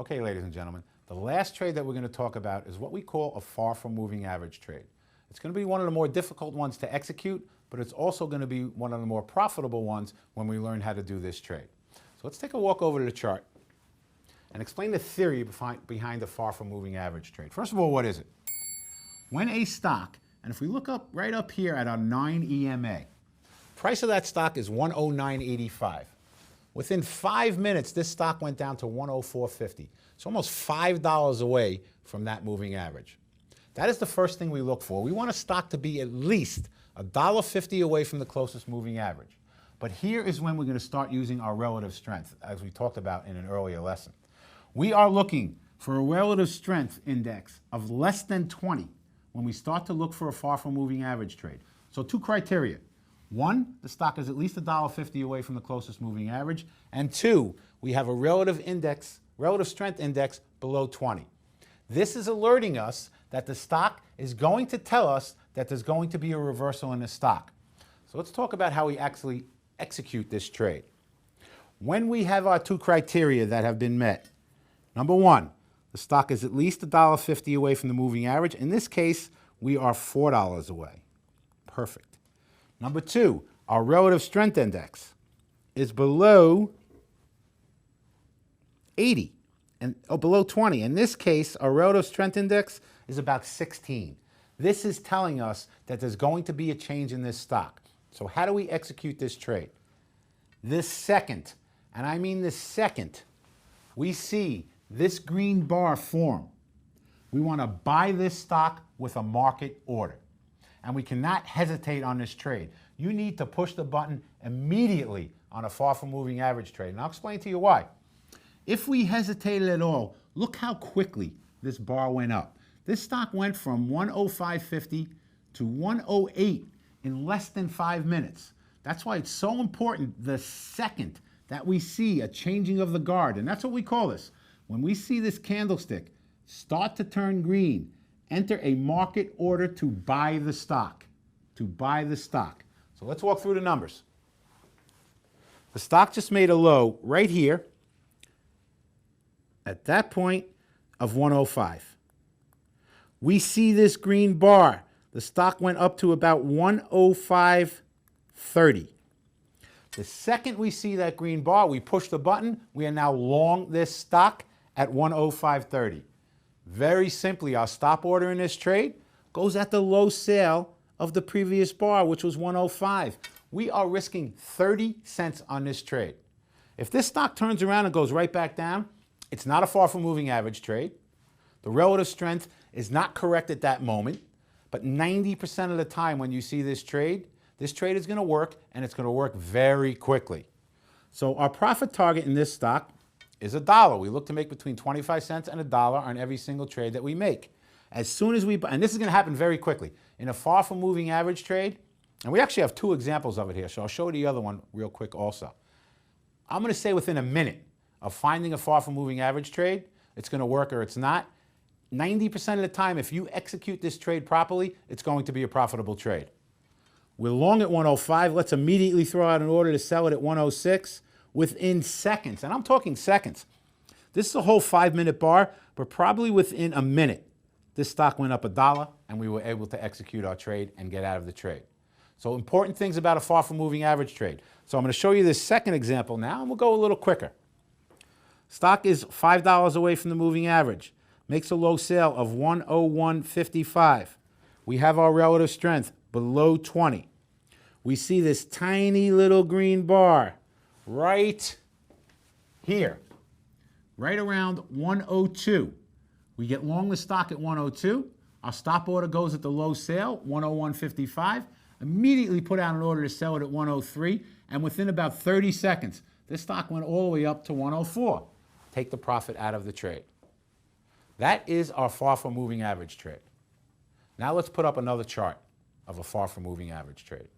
Okay, ladies and gentlemen, the last trade that we're going to talk about is what we call a far from moving average trade. It's going to be one of the more difficult ones to execute, but it's also going to be one of the more profitable ones when we learn how to do this trade. So let's take a walk over to the chart and explain the theory behind the far from moving average trade. First of all, what is it? When a stock, and if we look up right up here at our 9 EMA, price of that stock is 109.85. Within 5 minutes, this stock went down to 104.50. It's almost $5 away from that moving average. That is the first thing we look for. We want a stock to be at least $1.50 away from the closest moving average. But here is when we're going to start using our relative strength, as we talked about in an earlier lesson. We are looking for a relative strength index of less than 20 when we start to look for a far from moving average trade. So two criteria. One, the stock is at least $1.50 away from the closest moving average. And two, we have a relative strength index below 20. This is alerting us that the stock is going to tell us that there's going to be a reversal in the stock. So let's talk about how we actually execute this trade. When we have our two criteria that have been met, number one, the stock is at least $1.50 away from the moving average. In this case, we are $4 away. Perfect. Number two, our relative strength index is below 80, below 20. In this case, our relative strength index is about 16. This is telling us that there's going to be a change in this stock. So how do we execute this trade? This second, and I mean this second, we see this green bar form. We want to buy this stock with a market order. And we cannot hesitate on this trade. You need to push the button immediately on a far from moving average trade. And I'll explain to you why. If we hesitated at all, look how quickly this bar went up. This stock went from 105.50 to 108 in less than 5 minutes. That's why it's so important the second that we see a changing of the guard, and that's what we call this. When we see this candlestick start to turn green, enter a market order to buy the stock, So let's walk through the numbers. The stock just made a low right here at that point of 105. We see this green bar. The stock went up to about 105.30. The second we see that green bar, we push the button. We are now long this stock at 105.30. Very simply, our stop order in this trade goes at the low sale of the previous bar, which was 105. We are risking 30 cents on this trade. If this stock turns around and goes right back down, it's not a far from moving average trade. The relative strength is not correct at that moment, but 90% of the time when you see this trade is going to work, and it's going to work very quickly. So our profit target in this stock is $1. We look to make between 25 cents and $1 on every single trade that we make. As soon as we buy, and this is going to happen very quickly, in a far from moving average trade, and we actually have two examples of it here, so I'll show you the other one real quick also. I'm going to say within a minute of finding a far from moving average trade, it's going to work or it's not. 90% of the time, if you execute this trade properly, it's going to be a profitable trade. We're long at 105. Let's immediately throw out an order to sell it at 106 within seconds. And I'm talking seconds. This is a whole 5-minute bar, but probably within a minute, this stock went up $1 and we were able to execute our trade and get out of the trade. So important things about a far from moving average trade. So I'm going to show you this second example now, and we'll go a little quicker. Stock is $5 away from the moving average. Makes a low sale of 101.55. We have our relative strength below 20. We see this tiny little green bar right here, right around 102. We get long the stock at 102. Our stop order goes at the low sale, 101.55. Immediately put out an order to sell it at 103. And within about 30 seconds, this stock went all the way up to 104. Take the profit out of the trade. That is our far from moving average trade. Now let's put up another chart of a far from moving average trade.